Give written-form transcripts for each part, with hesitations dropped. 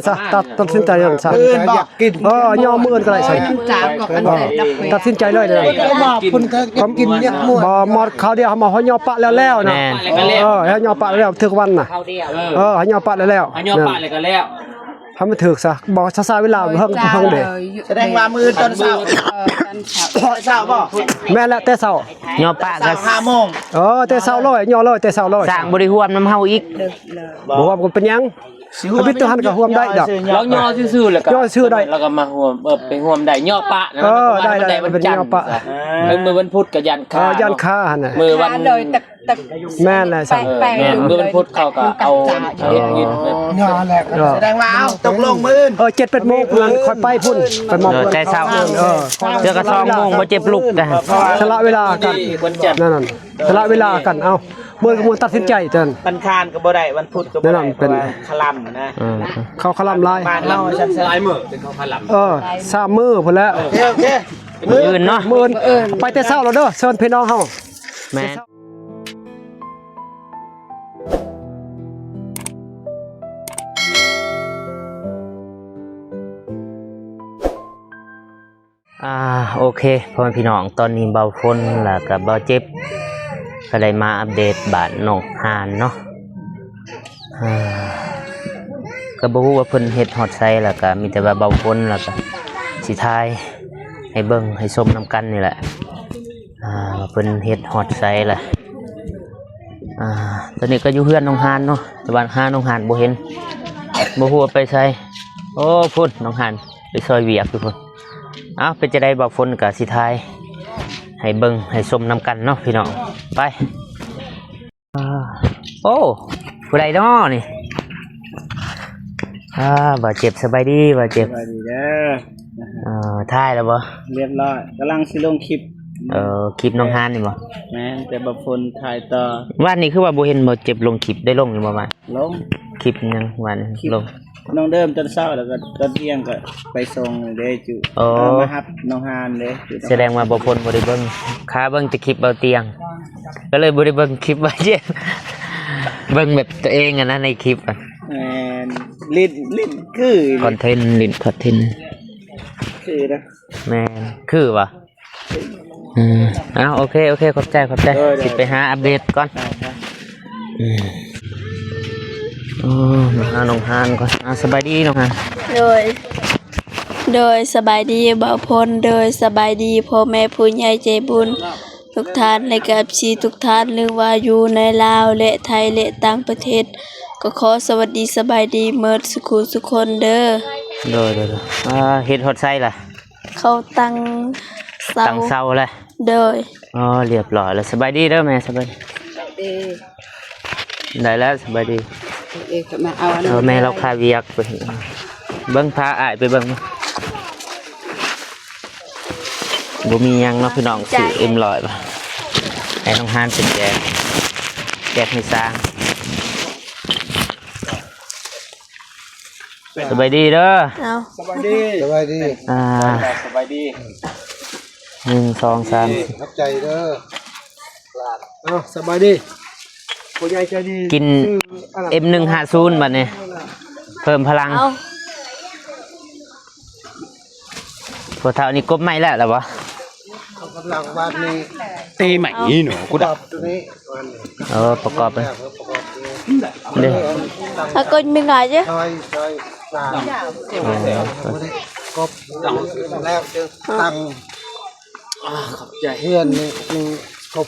ซะตัดสินใจอย่างซะอยากกินย่อมือก็ได้ใส่ตัดสินใจเลยเลยคนก็กินเนี่ยหมดบ่หมดเขาเดียวมาเขาย่อปะแล้วนะให้ย่อปะแล้วถึงวันน่ะให้ย่อปะแล้วให้ย่อปะเลยก็แล้วทำมันถึกซะบอกช้าๆเวลาเพิ่งเด้แสดงว่ามือตอนเช้าเช้าบ่แม่ละแต่เช้าย่อปะก็5 โมงแต่เช้าเลยย่อเลยแต่เช้าเลยสร้างบ่ได้ร่วมนำเฮาอีกบ่ว่ามันเป็นหยังพิจารณาก็ร่วมได้ดอกแล้วย่อซื่อๆแล้วก็ย่อซื่อได้แล้วก็มาร่วมไปร่วมได้ย่อปะนะได้เป็นย่อปะมือวันพุธกับยันค้ายันค้าหั่นน่ะมือวันแม่นแหละสั่งมือวันพุธเขาก็เอาเฮ็ดกินย่อแหละแสดงว่าเอาตกลงมื้อ 7-8 โมงเพิ่นค่อยไปพุ่นไปมองแต่เช้าเดี๋ยวก็2 โมงบ่เจ็บลุกกันสละเวลากันนั่นสละเวลากันเอาเมื่อตัดสินใจจังวันคานก็บ่ได้วันพุธก็บ่ได้เป็นคลำนะเขาคลำลายบ้านเราชั้นลายมื้อเป็นเขาคลำ3 มื้อพุ่นแล้วโอเคมื้ออื่นเนาะมื้อไปแต่เช้าแล้วเด้อเชิญพี่น้องเฮาแม่โอเคพ่อแม่พี่น้องตอนนี้เบาฝนแล้วก็เบาเจ็บก็ได้มาอัปเดตบ้านน้องหานเนาะก็บ่ฮู้ว่าเพิ่นเฮ็ดฮอดไสแล้วก็มีแต่ว่าเบาฝนแล้วก็สิถ่ายให้เบิ่งให้ชมนำกันนี่แหละว่าเพิ่นเฮ็ดฮอดไสล่ะตอนนี้ก็อยู่เฮือนน้องหานเนาะแต่ว่าหาน้องหานบ่เห็นบ่ฮู้ว่าไปไสโอ้พุ่นน้องหานไปซอยเวียกอยู่พุ่นเป็นจะได้บ่ฝนกับสิทายให้เบิ่งให้ชมนำกันเนาะพี่น้องไปโอ้ผู้ใดน้อนี่บาดเจ็บสบายดีบาดเจ็บสบายดีเด้อถ่ายแล้วบ่เรียบร้อยกำลังสิลงคลิปคลิปน้องฮานนี่บ่แม่แต่บ่ฝนถ่ายต่อวันนี้คือว่าบ่เห็นบ่เจ็บลงคลิปได้ลงอยู่บ่มาลงคลิปยังวันลงน้องเดิมตอนเช้าแล้วก็ตอนเที่ยงก็ไปส่งเด้จุมารับน้องฮานเด้แสดงว่าบ่พ้นบ่ได้เบิ่งค้าเบิ่งแต่คลิปเบาเตียงก็เลยบ่ได้เบิ่งคลิปว่าเจ็บเบิ่งแบบตัวเองนะในคลิปลิ้นคือคอนเทนต์ลิ้นคอนเทนต์คือนะแม่นคือว่ะโอเคขอบใจสิไปหาอัปเดตก่อนน้องฮานก่อนสบายดีน้องฮานโดยสบายดีบ่าวพลโดยสบายดีพ่อแม่ผู้ใหญ่ใจบุญทุกท่านและกับชีทุกท่านหรือว่าอยู่ในลาวและไทยและต่างประเทศก็ขอสวัสดีสบายดีเมิดสุขุสุคนเด้อโดยเฮ็ดฮอดไส้ล่ะเขาตั้งเสาแล้วโดยเรียบร้อยแล้วสบายดีเด้อแม่สบายได้แล้วสบายดีแม่เราคาเวียกไปเบิ้งพาอ้ายไปเบิ้งบ่มียังเนาะพี่น้องซื้อM100ป่ะให้น้องฮานเป็นแจกให้สร้างสบายดีเด้อสบายดีสบายดี1 2 3ขอบใจเด้อสบายดีผู้ใหญ่ใจดีกิน M150 บัดนี้เพิ่มพลังพวกเท่านี้กบไม่แล้วหรอวะกำลังวาดนี้ตีใหม่นี่หนูกูดับตัวนี้ประกอบเลยเด้ถ้าก็มีไงchứใช่กบแล้วจะตั้งขอบใจเพื่อนนี่กบ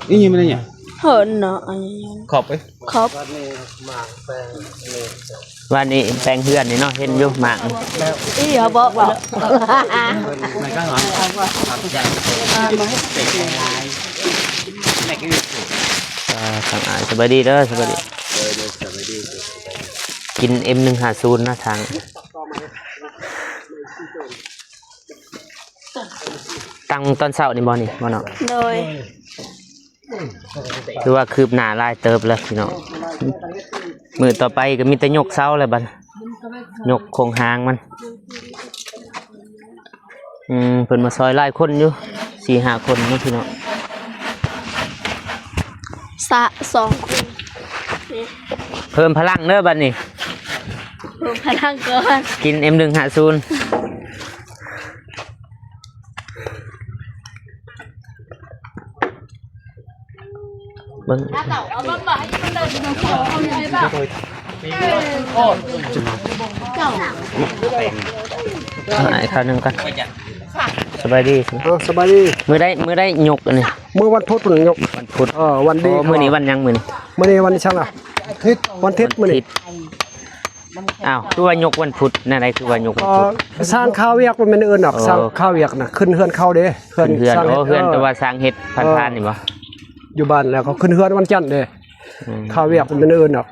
นี่ยังไม่ได้เนี่ยhờn nọ ขอบไปขอบวันนี้แปลงเพื่อนนี่เนาะเห็นอยู่หมากอีเหรอบอกไม่ก็หรอทางสบายดีเด้อสบายดีกิน M150 นะทางตั้งตอนเช้านี่บ่นี่บ่เนาะโดยคือว่าคืบหน้าลายเติบแล้วพี่น้องมือต่อไปก็มีแต่ยกเสาเลยบัดยกโครงหางมันเพิ่นมาซอยหลายคนอยู่ 4-5 คนเนาะพี่น้อง2 คนเพิ่มพลังเด้อบัดนี้ เพิ่มพลังก่อน กิน M150เบิ่งไอ้ข้าวหนึงกันสบายดี สบายดี มื้อได้ยกอันนี้ มื้อวันพุธพุ่นยก วันพุธ วันดี มื้อนี้วันยังมื้อนี้ มื้อนี้วันช่างอ่ะวันอาทิตย์มื้อนี้ อ้าวคือว่ายกวันพุธนั่นอะไรคือว่ายกวันพุธ สร้างข้าวเวียกมันเป็นอื่นดอกสร้างข้าวเวียกน่ะขึ้นเฮือนเข้าเด้ เพื่อน สร้าง โอ้เพื่อนแต่ว่าสร้างเฮ็ดผ่านๆนี่บ่ อยู่บ้านแล้วเขาขึ้นเฮือนวันจันทร์เด้ข้าวเวียกมันเป็นอื่นดอก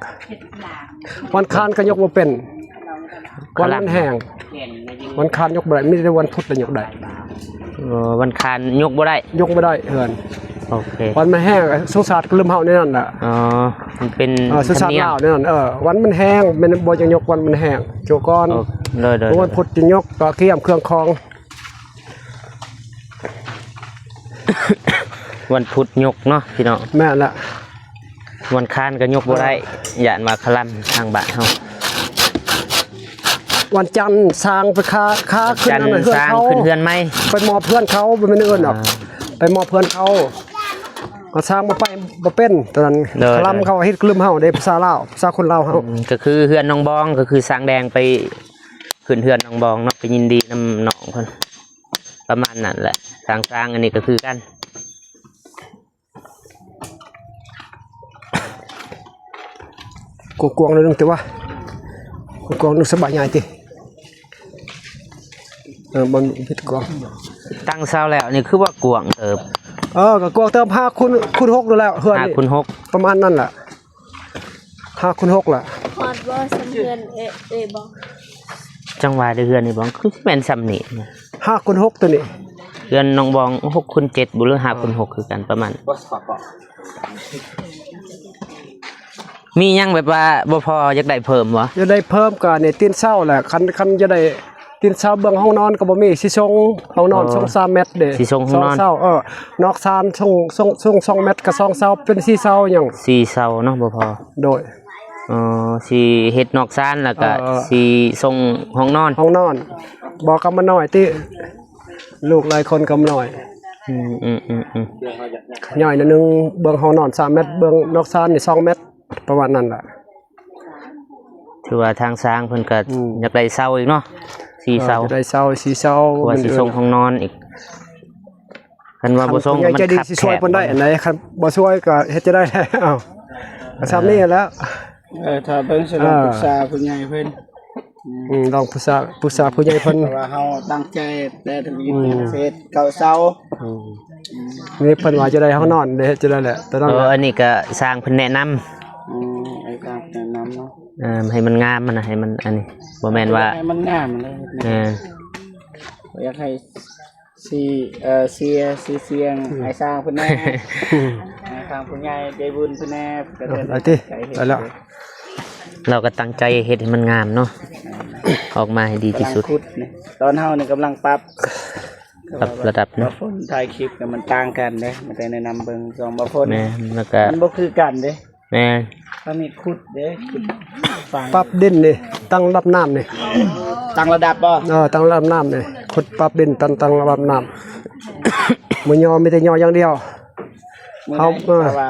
วันคานก็ยกบ่เป็นวันมันแห้งวันคานยกบ่ได้มีแต่วันพุธแล้วยกได้ วันคานยกบ่ได้ ยกบ่ได้เฮือน โอเค วันมันแห้งสงสารก็ลืมเฮาในนั้นน่ะ อ๋อมันเป็น สงสารลาวในนั้นวันมันแห้งเป็นบ่จังยกวันมันแห้งโจก่อน เลย วันพุธจะยกก็เกี่ยมเครื่องคอง วันพุธยกเนาะพี่น้อง แม่นละ วันคานก็ยกบ่ได้ย่านว่าคลั่นทางบ้านเฮา วันจันทร์สร้างไปค้าขึ้น จันท นั่น ร์ เฮือน สร้าง เขา ขึ้นเฮือนไหม ไปมอบเพื่อนเขาบ่แม่นอื่นหรอกไปมอบเพื่อนเขาก็สร้างบ่ไปบ่เป็นตอนนั้นคลำเขาเฮ็ดกลืมเฮาได้ภาษาลาวภาษาคนลาวเฮา ก็คือเฮือนน้องบองก็คือสร้างแดงไปขึ้นเฮือนน้องบองเนาะไปยินดีน้ำน้องเพิ่นประมาณนั้นแหละสร้างอันนี้ก็คือกัน กวงๆนึงแต่ว่ากวงนึงสบายใหญ่ติบ่ผิดกวง ตั้งเสาแล้วนี่คือว่ากวางเติบ ก็กวงเติม5คูณ6นั่นแหละเฮือนนี่ 5คูณ ประมาณนั้นล่ะ5คูณ6ล่ะ ฮอดบ่สำเรือนบ่ 6จังหวะเดือนนี่บองคือแม่นซ้ำนี่ 5คูณ6ตัวนี้ เดือนน้องบอง6คูณ7บ่หรือ5คูณ6คือกันประมาณมียังแบบว่าบ่พออยากได้เพิ่มบ่ จะได้เพิ่มก็นี่ตีนเช้าแหละคันจะได้ตีนเช้าเบื้องห้องนอนก็บ่มีสิส่งห้องนอนส่ง3เมตรเด้ สิส่งห้องนอน เช้านอกซานส่ง2เมตรก็2เช้าเป็น4เช้าหยัง 4เสาเนาะบ่พอ โดย สิเฮ็ดนอกซานแล้วก็สิส่งห้องนอน ห้องนอนบอกกับมันหน่อยติลูกหลายคนก็หน่อย ย่อยนิดนึงเบื้องห้องนอน3เมตรเบื้องนอกซานนี่2เมตรประมาณนั้นล่ะ ถือว่าทางสร้างเพิ่นก็อยากได้เสาอีกเนาะ4เสา จะได้เช้า4เช้า ว่าสิส่งห้องนอนอีกคันว่าบ่ส่ง มัน มัน จะดี ขัด สิ แค ช่วย บ เพิ่นได้อันไหนคันบ่ช่วยก็เฮ็ดจะได้อ้าวก็ซ้ำนี้แล้ว ถ้าเพิ่นสิลองปรึกษาผู้ใหญ่เพิ่น ลองปรึกษาผู้ใหญ่เพิ่น เพราะว่าเฮาตั้งใจแต่ทำกินเฟซเก่าเซา นี่เพิ่นว่าจะได้ห้องนอนได้เฮ็ดจะได้แหละแต่นั้น อันนี้ก็สร้างเพิ่นแนะนำ ไอ้การแนะนำเนาะ ให้มันงามมันนะให้มันอันนี้บ่แม่นว่า ให้มันงามเลย อยากให้เสียงไอ้สร้างเพิ่นแน่ไอ้สร้างผู้ใหญ่ใจบุญเพิ่นแน่ก็เดิน ไปติไปแล้ว เราก็ตั้งใจเฮ็ดให้มันงามเนาะออกมาให้ดีที่สุด ขุดนี่ตอนเฮานี่กำลังปรับ ระดับ บ่ เนาะ ฝนถ่ายคลิปมันต่างกันเด้มันแต่แนะนำเบิ่งสองบ่ฝน แม่แล้วก็ มันบ่คือกันเด้ แม่ ถ้ามีขุดเด้ขุดฟัง ปรับดินนี่ตั้งรับน้ำนี่ ตั้งระดับบ่ ตั้งรับน้ำนี่ขุดปรับดินตั้งรับน้ำ บ่ยอมมีแต่ยออย่างเดียว เฮาว่า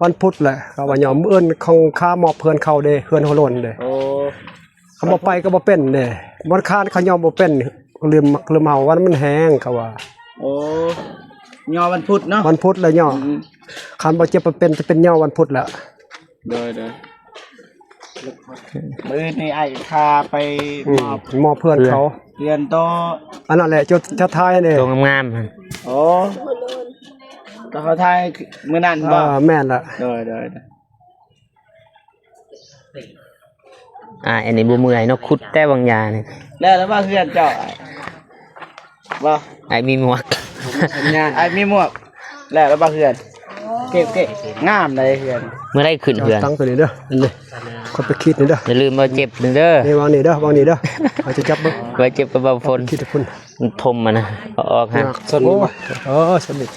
วันพุธแหละเขาว่ายอมมื้ออื่นของค้าหมอบเพื่อนเขาเด้เพื่อนเขาหล่นเด้ โอ้ เขาบ่ไปก็บ่เป็นเด้วันคานเขายอมบ่เป็นลืมเฮาวันมันแห้งเขาว่า โอ้ยอวันพุธเนาะ วันพุธแล้วย่อคันบ่เจ็บบ่เป็นจะเป็นย่อวันพุธแล้ว เด้อมื้อนี้ไอ้พาไปมอบ หมอบเพื่อนเขา เรียนโต อันนั้นแหละจะทายเด้ ตัวงามๆหั่น โอ้ตอนเขาทายมื้อนั้นบ่ แม่นละ เด้อ อันนี้บ่เมื่อยเนาะขุดแต่บางยานี่ แล้วว่าเพื่อนเจ้าบ่ ไอ้มีหมวก ไอ้มีหมวกแล้วว่าเพื่อนเก็บงามเลยเพื่อน เมื่อได้ขึ้นเฮือน ตั้งตัวนี้เด้อนี่คนไปคิดนี่เด้อ อย่าลืมบ่เจ็บเด้อ นี่วางนี่เด้อวางนี่เด้อเอาจะจับเบิ่ง ไว้เจ็บกับบ่ฝน คิดทุกคน มันทมนะเอาออกฮะ โอ้สนิท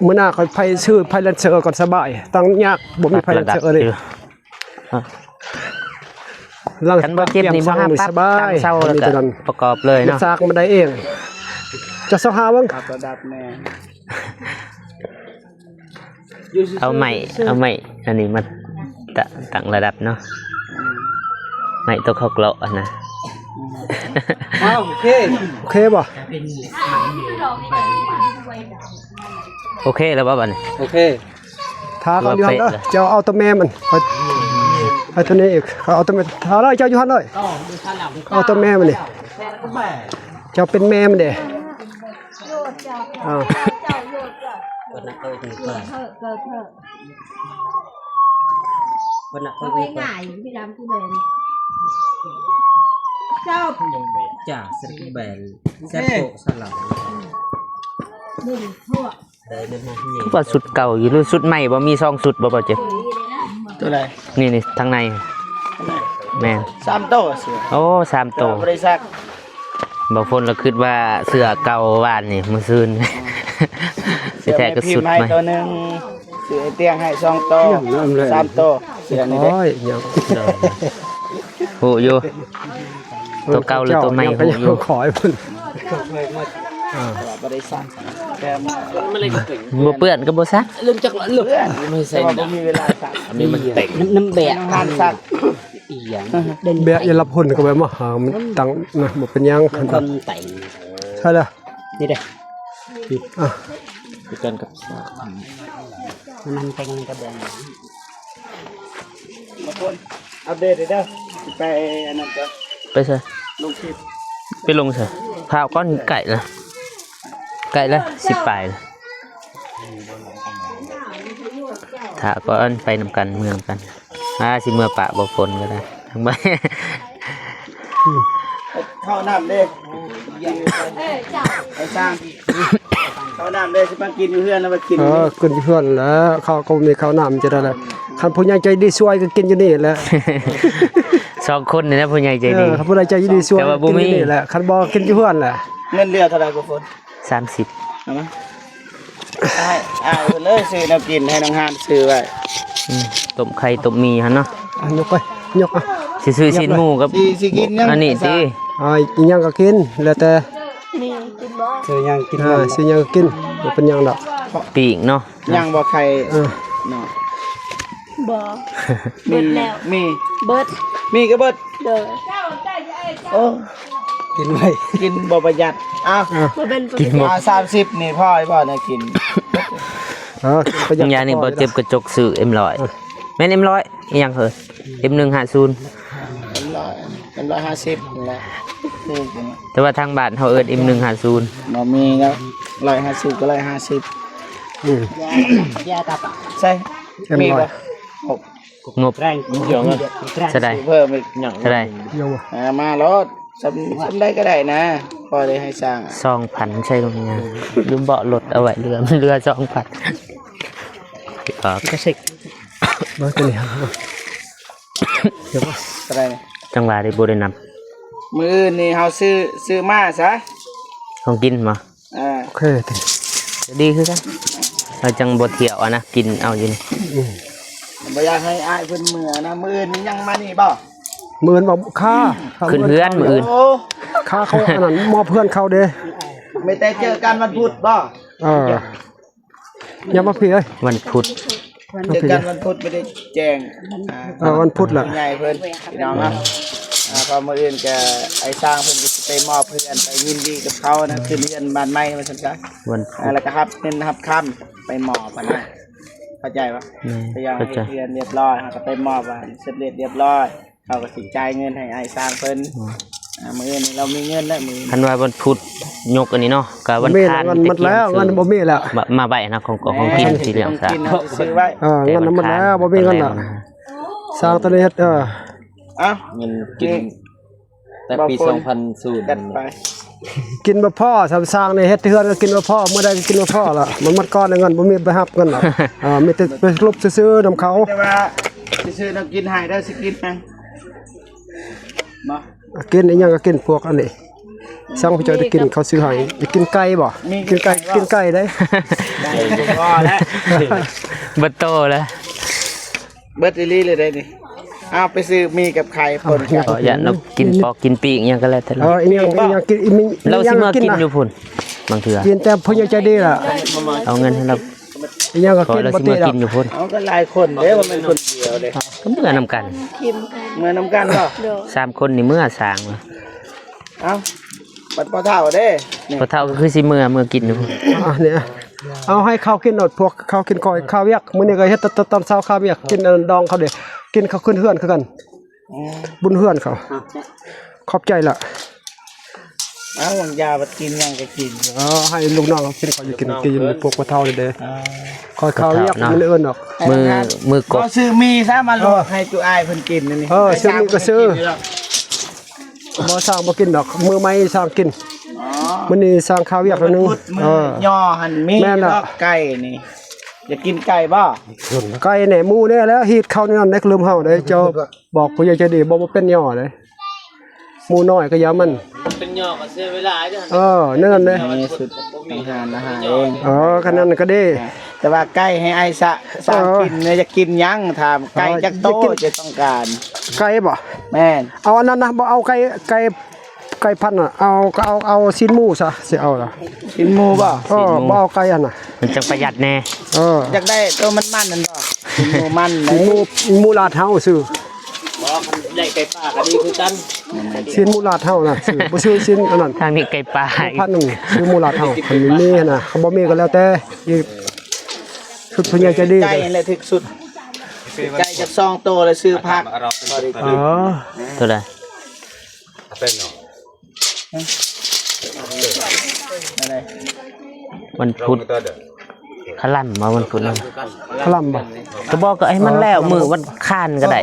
มื้อหน้าค่อยไผชื่อไผแลนเซอร์ก่อนสบายตั้งยากบ่มีไผแลนเซอร์เลย คันบ่เจ็บนี่บ่ห้ามปั๊บ สบาย ตั้งเศร้าแล้วก็ประกอบเลย มัน เนาะ ซากมันได้เองจะสหาเบิ่ง ปรับระดับแน่ เอาใหม่อันนี้มาตั้งระดับเนาะใหม่ตัวเขาเกลาะนะ อ้าวโอเค โอเคบ่ โอเคแล้วบ่บัดนี้ โอเค ทาก่อนอยู่หั่นเด้อเจ้าเอาตัวแม่มันเอาตัวนี้อีกเอาตัวแม่ทาเลยเจ้าอยู่หั่นเลยเอาตัวแม่มันนี่เจ้าเป็นแม่มันเด้อ่า Nó bé ngạiพี่ดำที่เลยเจ้า จ้าเสร็จแบนแซ่บโปะสลับ หนึ่งทั่ว ว่าสุดเก่าอยู่หรือสุดใหม่บ่มีซองสุดบ่เจ็บ ตัวไหน นี่ทางในแม่น 3โตเสือ โอ้3โต บ่ได้ซัก บ่ฝนเราคิดว่าเสื้อเก่าว่านนี่มื้อซื่น สิแท้ก็สุด ใหม่ ใหม่ ตัวนึงเสือเตียงให้2โต3โตเสือนี่เด้ โอ้ยยัง โหอยู่ตัวเก่าหรือตัวใหม่ ยัง โห ก็ยัง อยู่ ขอให้เพิ่น บ่ได้ซักแต่ บ่เปื้อนก็บ่ซัก เริ่มจากเลือกไม่ใส่ แต่ว่าบ่มีเวลาซัก อันนี้มันเตะ น้ำแบะ หันซัก อีหยัง แบะอย่ารับผลก็แบบมาหามันตังนะบ่เป็นหยังคัน คนแต่ง ใช่แล้ว นี่เด้ อ่ะ คือกันกับสา มันเป็นกระเบื้อง มาคนอัปเดตเด้อไปอันนั้นก็ ไปซะ ลงคลิป ไปลงซะข้าวก้อนไก่ละไก่ละ10ปลายละถ้าก้อนไปนำกันเมืองกันสิเมื่อปะบ่ฝนก็ได้ทั้งใบ เข้าน้ำเด้ไอ้สร้างเข้าน้ำเด้สิมากินอยู่เฮือนแล้วมากิน ขึ้นเพื่อนแล้วเขาก็มีข้าวน้ำจะได้แล้วคันผู้ใหญ่ใจดีช่วยก็กินอยู่นี่แหละ 2คนนี่นะผู้ใหญ่ใจดี คันผู้ใดใจดีช่วย แต่ว่าบ่ กิน มี อยู่นี่แหละคันบ่กินอยู่เพื่อนแหละ เงินเดือนเท่าไหร่กว่าฝน 30 เอามาเอาเลยซื้อน้ำกินให้น้องฮานซื้อไว้ ต้มไข่ต้มหมีหั่นเนาะ ยกไปยกอ่ะ สิซื้อชิ้นหมูกับ สิกินยัง อันนี้ติ อีหยังก็กินแล้วแต่ นี่กินบ่ ซื้อยังกิน สิหยังก็กินบ่เป็นหยังดอก ปีกเนาะ ยังบ่ใคร เออ เนาะ บ่เบิดแล้ว มี เบิด มีก็เบิด เด้อ โอ้ กินไว้ กินบ่ประหยัดอ้าว บ่เป็น กินหมด 30นี่พ่อให้พ่อน่ะกิน กินประหยัด ยานี่บ่เจ็บกระจกซื้อ M100 แม่น M100 อีหยังเหรอ M150 เป็น150นี่แหละซื้อกิน แต่ว่าทางบ้านเฮาเอิ้น M150 บ่มีแล้ว150ก็150 อืม ยาตาปะ ใช่ มีบ่ งบ แรงเยอะแรง เท่าใด เพิ่มอีก เท่าใด เยอะว่ะ มารถสำได้ก็ได้นะพอได้ให้สร้าง 2,000ใช่ตรงนี้ลืมเบาะรถเอาไว้เรือมันเรือ 2,000ครับ ก็เช็คบ่ตัวนี้เดี๋ยวว่า ก็ได้นี่ จังหวะได้บ่ได้นำ มื้อนี่เฮาซื้อมาซะ ของกินมา โอเคติ ดีคือกันเราจังบ่เที่ยวอะนะกินเอาอยู่นี่ บ่อยากให้อ้ายเพิ่นเมื่อนะมื้อนี้ยังมานี่บ่ เหมือนบ่ค่า ขึ้นเฮือนมื้ออื่น โอ้ ค่าเขาอันนั้นมอบเพื่อนเขาเด้ ไม่แต่เจอกันวันพุธบ่ อย่ามาพี่เอ้ย วันพุธ เจอกันวันพุธไม่ได้แจ้ง วันพุธล่ะ ใหญ่เพิ่นพี่น้องครับพอมื้ออื่นก็ไอ้สร้างเพิ่นก็สิไปมอบเพื่อนไปยินดีกับเขานะขึ้นเรือนบ้านใหม่ว่าซั่นซะ วันพุธ แล้วก็ครับเงินครับค่ำไปมอบปะนะเข้าใจปะ ไปยัง เข้า ให้ ใจ เรียนเรียบร้อยเขาก็ไปมอบว่าเสร็จเรียบร้อยเขาก็สิจ่ายเงินให้ไอ้สร้างเพิ่นมื้อนี้เรามีเงินแล้วมื้อ คันว่าวันพุธยกอันนี้เนาะก็วัน มี คาน เงินหมดแล้วเงินบ่มีแล้ว มาใบนะของกินสีเหลืองซะ กินเอาซื้อไว้ เงินหมดแล้วบ่มีเงินล่ะสร้างตะเฮ็ดเอ้า เงินกินแต่ปี2000 จัดไป กินบ่พอสร้างในเฮ็ดเฮือนก็กินบ่พอเมื่อใดก็กินบ่พอล่ะมันหมดก้อนเงินบ่มีไปรับเงินหรอกมีแต่ไปลบซื้อๆนำเขา แต่ว่าสิซื้อน้ำกินให้ได้สิกินยังบ่ กินอีหยังก็กินพวกอันนี้สั่งผู้เจ้าได้กินเขาซื้อให้จะกินไก่บ่กินไก่ได้ ได้บ่พอแล้ว บัตโตแล้ว เบิดอีหลีเลยได้นี่ เอาไปซื้อมีกับไข่ปน ขออย่าเรากินปอกกินปีกอิหยังก็แล้วแต่เรา อีนี่ยังกินอีนี่ เราสิมากิน นะ อยู่พุ่นบางเทื่อ กินแต่พญาใจดีล่ะ เอาเงินให้เรา อียังก็ ขอ กิน เรา บ่ สิ ติ มา ด กินอยู่พุ่น เอาก็หลายคนเด้ว่ามันคนเดียวเด้ ก็เมื่อนำกัน คิม เมื่อน้ำกันบ่ โดย 3คนนี่เมื่อสร้างว่ะ เอาบัดพอเท่าเด้นี่ พอเท่าก็คือสิเมื่อกินอยู่พุ่น เนี่ยเอาให้ข้าวกินหนดพวกข้าวกินก่อยข้าวเวียกมื้อนี้ก็เฮ็ดตอนเช้าข้าวเวียกกินดองเขาเด้กินเขาขึ้นเฮือนคือกันบุญเฮือนเขาขอบใจล่ะ เอาหวังยาบัดกินยังก็กิน ให้ลูกน้องเขากินเขาจะกินพวกปลาเท่าเลยเด้คอยข้าวเวียกมันเอิ้นออก มือกบ ก็ซื้อมีซะมาลวกให้ตัวอ้ายเพิ่นกินนี่ ซื้อมีก็ซื้อบ่สร้างบ่กินดอกมือไม้สร้างกินมื้อนี้สร้างข้าวเวียกแล้วนึง มือย่อหันมี แม่นล่ะ ลอกไก่นี่จะกินไก่บ่ ไก่แหน่หมูเนี่ยแล้วฮีดเข้านี่นั่นได้ลืมเฮาเด้เจ้าบอกผู้ใหญ่ใจดีบ่เป็นย่อเลยหมูน้อยก็ยามัน เป็นหยอกกับเสียเวลาจ้ะ นั่นเด้ นี่สุดอาหารเอง ขนาดนั้นก็ได้ แต่ว่าไก่ให้ไอ้สะกินเนี่ยจะกินยังถามไก่จักโตจะต้องการ ไก่บ่ แม่น เอาอันนั้นนะบ่เอาไก่พันธุ์น่ะเอาชิ้นหมูซะสิเอาล่ะ กินหมูบ่ บ่เอาไก่อันน่ะ มันจะประหยัดแน่ อยากได้ตัวมันนั่นบ่กินหมูมันไหน หมูลาดเฮาซื้อ บอกมันได้ไก่ป่าก็ดีคือกัน ชิ้นหมูลาดเฮาน่ะซื้อบ่ซื้อชิ้นอันนั้น ทางนี้ไก่ปลา พันหนึ่งซื้อหมูลาดเฮาคันมีน่ะเขาบ่มีก็แล้วแต่อีกชุดผู้ใหญ่ใจดี ไก่แหละถึกสุดไก่จากซองโตแล้วซื้อผัก ตัวใด อะไร วันพุธขลั่นมาวันพุธนั่น พลัมบ่ ก็บอกก็ให้มันแล้วมือวันค้านก็ได้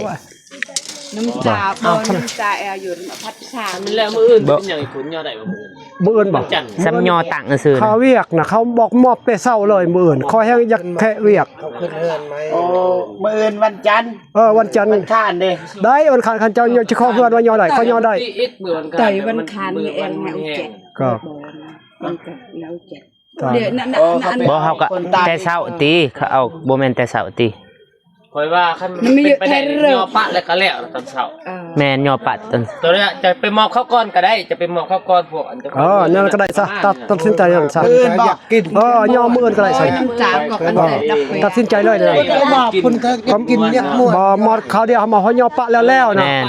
น้ำตาบอน้ำตาแอลอยู่พัดชา มันแล้วมื้ออื่นเป็นอย่างอีกขุนยอได้บ่มื้ออื่น มื้ออื่นบ่ จันทร์ ซ้ำยอต่างซื่อ ข้าวเวียกน่ะเขาบอกมอบแต่เช้าเลยมื้ออื่นขอให้อยากแค่เวียก โอ้มื้ออื่นวันจันทร์ วันจันทร์ วันข้านเด้ ได้วันคันเจ้าจะขอเพื่อนว่ายอได้เขายอได้ อีกมื้อวัน ไก่วันคานเองแนวเจ็ด ก็ มันก็แนวเจ็ด ตาม เดี๋ยวนั่น ๆบ่เฮาก็แต่เช้าตีเขาเอาบ่แม่นแต่เช้าตี คอยว่าคันมันเป็นไปได้ยอปะแล้วก็แล้วตอนเช้า แม่นยอปัดตอน ตัวเนี้ยจะไปมอบข้าวก้อนก็ได้จะไปมอบข้าวก้อนพวกอันจะ นั่นก็ได้ซะตัดสินใจอย่างซะ มื้ออื่นบ่กิน ยอมมื้ออื่นก็ได้ซะ น้ำตาก็กันแต่ดับไป ตัดสินใจเลยเด้อ คุณก็กินเนี่ยหมด บ่หมดเขาวเดียวมาเฮายอปะแล้วนะ แม่น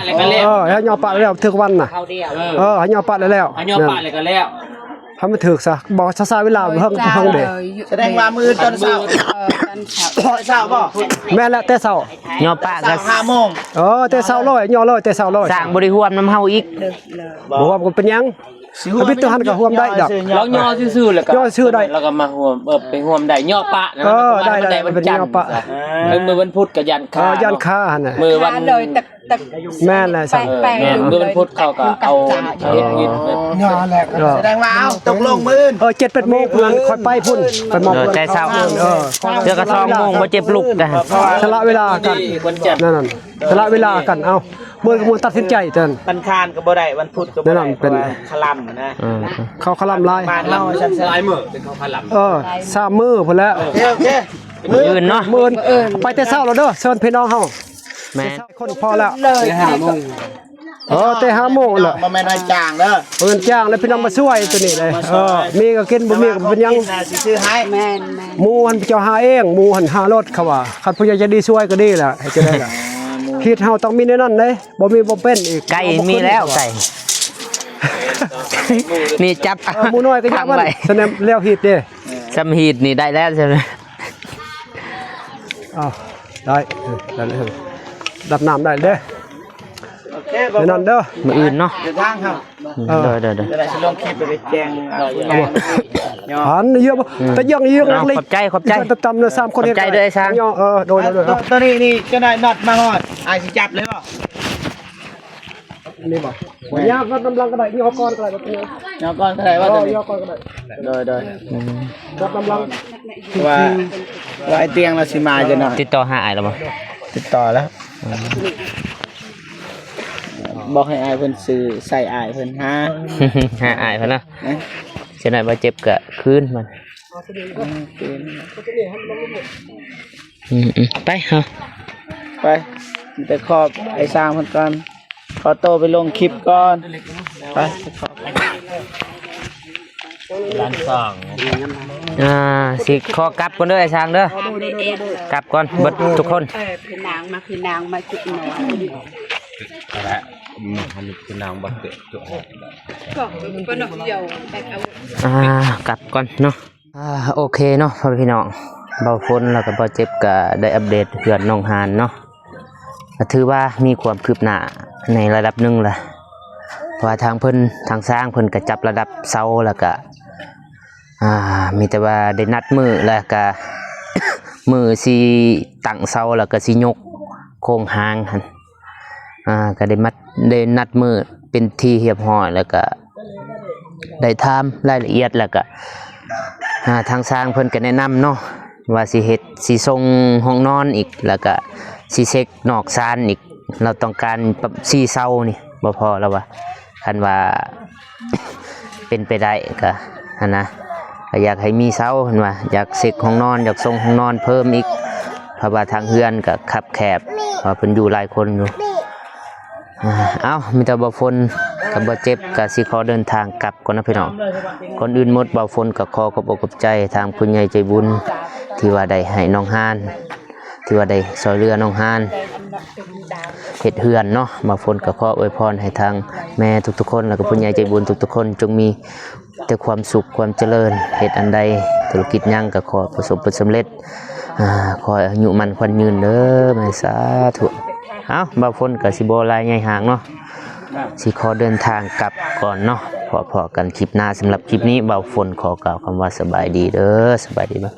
ให้ยอปะแล้วถึกวันน่ะ ข้าวเดียว ให้ยอปะแล้ว อันยอปะเลยก็แล้ว ทำมันถึกซะบอกซะเวลาเพิ่งเด้ แสดงว่ามื้อตอนเช้า ตอนเช้า ตอนเช้าบ่ แม่นแล้วแต่เช้าย อปะก็ 5 โมง แต่เช้าเลยยอเลยแต่เช้าเลย สร้างบ่ได้ร่วมน้ำเฮาอีก เลิกเลย บ่ว่ามันเป็นหยังเอาพิจารณาก็ร่วมได้ดอก เราย่อซื่อๆแล้วก็ ย่อซื่อได้ แล้วก็มาห่วมไปห่วมได้ย่อปะนะ ได้ วัน เป็น จันท ย่อ ร์ ปะ มือวันพุธกับยันคา ยันค่าหั่นน่ะ มือวัน เลยตัก แม่นแหละซะ แปลง มือวันพุธเขาก็เอาเฮ็ดกินแบบ แสดงว่าเอาตกลงมื้อ 7-8 โมงเพิ่นค่อยไปพุ่นไปมอบ แต่เช้าเดี๋ยวก็2โมงบ่เจ็บลุกกัน สละเวลากัน วันจันทร์ นั่นสละเวลากันเอาเมื่อตัดสินใจเติ้น วันคานก็บ่ได้วันพุธก็บ่ นั่ ได้ นเป็น คลำนะ เขาคลำลาย บ้านเราฉัน ลายมือเป็นข้าวผัดหลับ 3มื้อพุ่นแล้ว โอเค มื้ออื่นเนาะ มื้อไปแต่เช้าแล้วเด้อเชิญพี่น้องเฮา แม่น คนพอแล้ว เลย แต่5โมงแหละ บ่แม่นว่าจ้างเด้อ เพิ่นจ้างแล้วพี่น้องมาช่วยตัวนี้เลยมีก็กินบ่มีก็เป็นหยัง สิซื้อให้ แม่น หมู่หันเจ้าหาเองหมู่หันหารถเขาว่าคันผู้ใหญ่จะดีช่วยก็ดีแหละให้จะได้ล่ะคิดเฮาต้องมีในนั้นเด้บ่มีบ่เป็นอีก ไก่มีแล้วไก่ นี่จับ หมู่น้อยก็ยักมัน ไว้ แสดงแล้วฮิตเด้ สำฮีดนี่ได้แล้วใช่ไหม ได้ได้เลยดับน้ำได้เด้ โอเค ในนั้นเด้อ มื้ออื่นเนาะ เดินทางครับ เด้อ จะได้สิลงคลิปไปแจ้งผู้ใหญ่ย่อ หันเยอะบ่แต่ยังเยอะนักเลย ขอบใจ ตำๆเด้อ3คนเฮ็ด ขอบใจด้วยไอ้ช้าง โดย ตัวนี้นี่จะได้น็อตมาฮอดอ้ายสิจับเลยบ่ นี่บ่ยากก็กำลังก็ได้ย่อก่อนก็ได้บ่เป็นหยัง ย่อก่อนเท่าไหร่ว่าตัวนี้ ย่อก่อนก็ได้ โดย ก็กำลัง ว่าไอ้เตียงเราสิมาจะหน่อย ติดต่อหาอ้ายแล้วบ่ ติดต่อแล้ว บอกให้อายเพิ่นซื้อใส่อายเพิ่นหา หาอ้ายเพิ่นเนาะจังได๋บ่เจ็บก็คืนมันไปเฮา ไป แต่ขอบไอ้สร้างเพิ่นก่อนขอโตวไปลงคลิปก่อนไปขอบ ล้านสอง สิขอกลับก่อนเด้อไอ้ช้างเด้อกลับก่อนเบิดทุกคน คือนางมาจุดหนอน และอันนี้คือนางบักเกะจุก ก็เป็นดอกเดียวแต่เอา กลับก่อนเนาะโอเคเนาะพ่อพี่น้องเบาฝนแล้วก็บ่เจ็บก็ได้อัปเดตเพื่อนน้องหานเนาะก็ถือว่ามีความคืบหน้าในระดับหนึงแหละเพราะว่าทางเพิ่นทางสร้างเพิ่นก็จับระดับเสาแล้วก็มีแต่ว่าได้นัดมือแล้วก็ มือสิตั้งเสาแล้วก็สิยกโครงหางหั่นก็ได้นัดมือเป็นที่เรียบร้อยแล้วก็ได้ถามรายละเอียดแล้วก็ทางสร้างเพิ่นก็แนะนำเนาะว่าสิเฮ็ดสิส่งห้องนอนอีกแล้วก็สิเช็คนอกซานอีกเราต้องการ4เสานี่บ่พอแล้วว่าคันว่า เป็นไปได้ก็หั่นนะก็อยากให้มีเสาเพิ่นว่าอยากเช็คห้องนอนอยากส่งห้องนอนเพิ่มอีกเพราะว่าทางเฮือนก็คับแคบเพราะเพิ่นอยู่หลายคนอยู่มีแต่บ่ฝนกับบ่เจ็บก็สิขอเดินทางกลับก่อนนะพี่น้องก่อนอื่นหมดบ่ฝนก็ขอขอบอกขอบใจทางผู้ใหญ่ใจบุญที่ว่าได้ให้น้องฮานที่ว่าได้ช่วยเหลือน้องฮานเฮ็ดเฮือนเนาะบ่ฝนก็ขออวยพรให้ทางแม่ทุกๆคนแล้วก็ผู้ใหญ่ใจบุญทุกๆคนจงมีแต่ความสุขความเจริญเฮ็ดอันใดธุรกิจหยังก็ขอประสบผลสำเร็จขออายุมั่นขวัญยืนเด้อแม่สาธุบ่ฝนก็สิบ่ลายใหญ่ห่างเนาะสิขอเดินทางกลับก่อนเนาะพอกันคลิปหน้าสำหรับคลิปนี้เบาฝนขอกล่าวคำว่าสบายดีเด้อสบายดีบ่